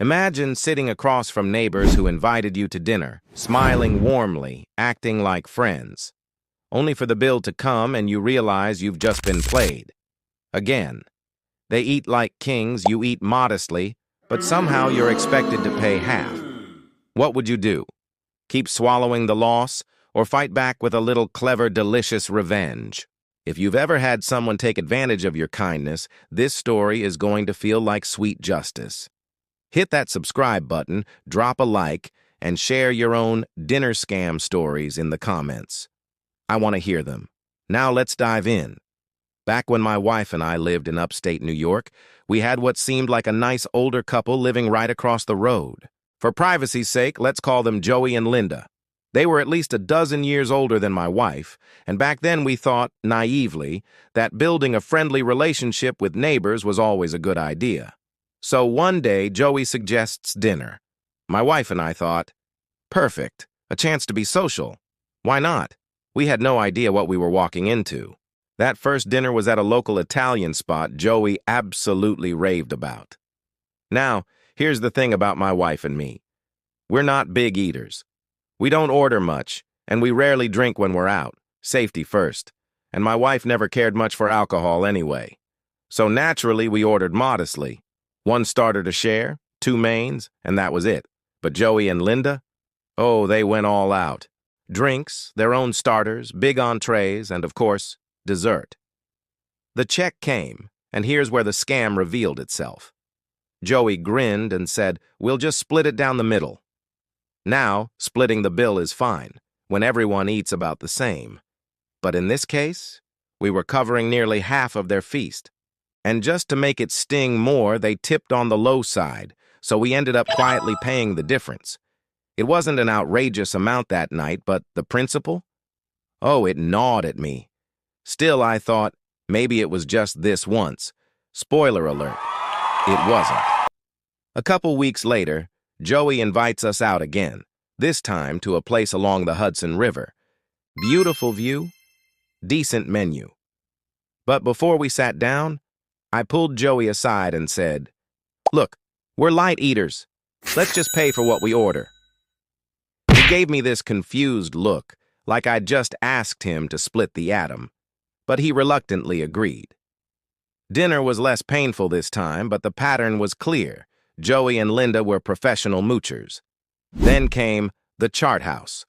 Imagine sitting across from neighbors who invited you to dinner, smiling warmly, acting like friends, only for the bill to come and you realize you've just been played. Again, they eat like kings, you eat modestly, but somehow you're expected to pay half. What would you do? Keep swallowing the loss, or fight back with a little clever, delicious revenge? If you've ever had someone take advantage of your kindness, this story is going to feel like sweet justice. Hit that subscribe button, drop a like, and share your own dinner scam stories in the comments. I want to hear them. Now let's dive in. Back when my wife and I lived in upstate New York, we had what seemed like a nice older couple living right across the road. For privacy's sake, let's call them Joey and Linda. They were at least a dozen years older than my wife, and back then we thought, naively, that building a friendly relationship with neighbors was always a good idea. So one day, Joey suggests dinner. My wife and I thought, perfect, a chance to be social. Why not? We had no idea what we were walking into. That first dinner was at a local Italian spot Joey absolutely raved about. Now, here's the thing about my wife and me. We're not big eaters. We don't order much, and we rarely drink when we're out. Safety first. And my wife never cared much for alcohol anyway. So naturally, we ordered modestly. One starter to share, 2 mains, and that was it. But Joey and Linda? Oh, they went all out. Drinks, their own starters, big entrees, and of course, dessert. The check came, and here's where the scam revealed itself. Joey grinned and said, "We'll just split it down the middle." Now, splitting the bill is fine, when everyone eats about the same. But in this case, we were covering nearly half of their feast. And just to make it sting more, they tipped on the low side, so we ended up quietly paying the difference. It wasn't an outrageous amount that night, but the principle? Oh, it gnawed at me. Still, I thought, maybe it was just this once. Spoiler alert, it wasn't. A couple weeks later, Joey invites us out again, this time to a place along the Hudson River. Beautiful view, decent menu. But before we sat down, I pulled Joey aside and said, "Look, we're light eaters. Let's just pay for what we order." He gave me this confused look, like I'd just asked him to split the atom, but he reluctantly agreed. Dinner was less painful this time, but the pattern was clear. Joey and Linda were professional moochers. Then came the Chart House.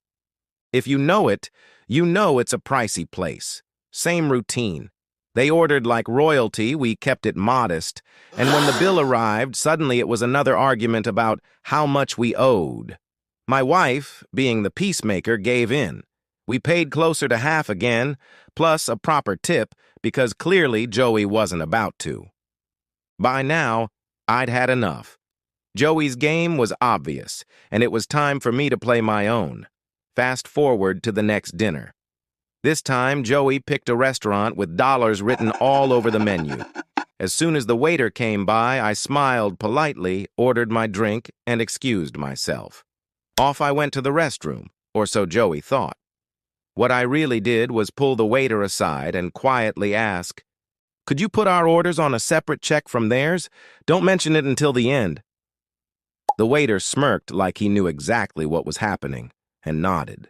If you know it, you know it's a pricey place. Same routine. They ordered like royalty, we kept it modest, and when the bill arrived, suddenly it was another argument about how much we owed. My wife, being the peacemaker, gave in. We paid closer to half again, plus a proper tip, because clearly Joey wasn't about to. By now, I'd had enough. Joey's game was obvious, and it was time for me to play my own. Fast forward to the next dinner. This time, Joey picked a restaurant with dollars written all over the menu. As soon as the waiter came by, I smiled politely, ordered my drink, and excused myself. Off I went to the restroom, or so Joey thought. What I really did was pull the waiter aside and quietly ask, "Could you put our orders on a separate check from theirs? Don't mention it until the end." The waiter smirked like he knew exactly what was happening, and nodded.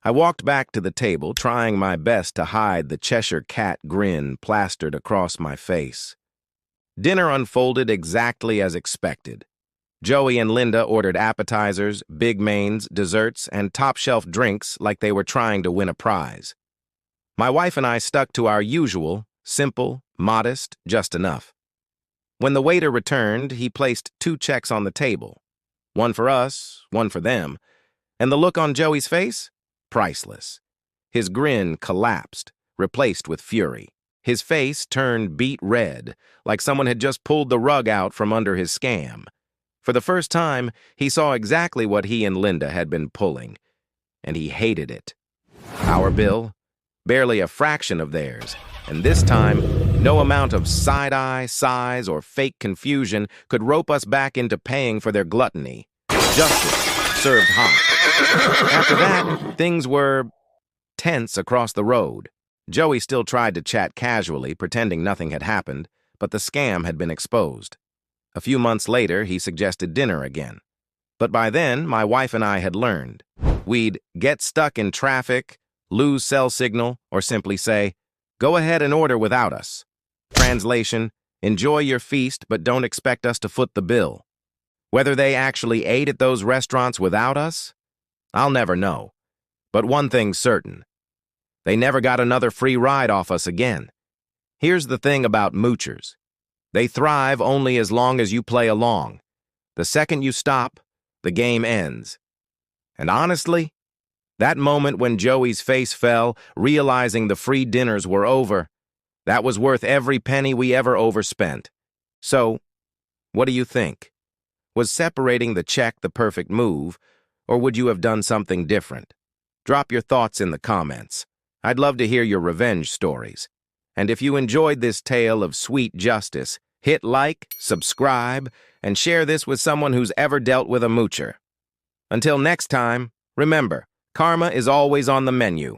I walked back to the table, trying my best to hide the Cheshire Cat grin plastered across my face. Dinner unfolded exactly as expected. Joey and Linda ordered appetizers, big mains, desserts, and top-shelf drinks like they were trying to win a prize. My wife and I stuck to our usual, simple, modest, just enough. When the waiter returned, he placed 2 checks on the table. One for us, one for them. And the look on Joey's face? Priceless. His grin collapsed, replaced with fury. His face turned beet red, like someone had just pulled the rug out from under his scam. For the first time, he saw exactly what he and Linda had been pulling, and he hated it. Our bill? Barely a fraction of theirs, and this time, no amount of side-eye, sighs, or fake confusion could rope us back into paying for their gluttony. Justice served hot. After that, things were tense across the road. Joey still tried to chat casually, pretending nothing had happened, but the scam had been exposed. A few months later, he suggested dinner again. But by then, my wife and I had learned. We'd get stuck in traffic, lose cell signal, or simply say, "Go ahead and order without us." Translation: enjoy your feast, but don't expect us to foot the bill. Whether they actually ate at those restaurants without us, I'll never know. But one thing's certain. They never got another free ride off us again. Here's the thing about moochers. They thrive only as long as you play along. The second you stop, the game ends. And honestly, that moment when Joey's face fell, realizing the free dinners were over, that was worth every penny we ever overspent. So, what do you think? Was separating the check the perfect move, or would you have done something different? Drop your thoughts in the comments. I'd love to hear your revenge stories. And if you enjoyed this tale of sweet justice, hit like, subscribe, and share this with someone who's ever dealt with a moocher. Until next time, remember, karma is always on the menu.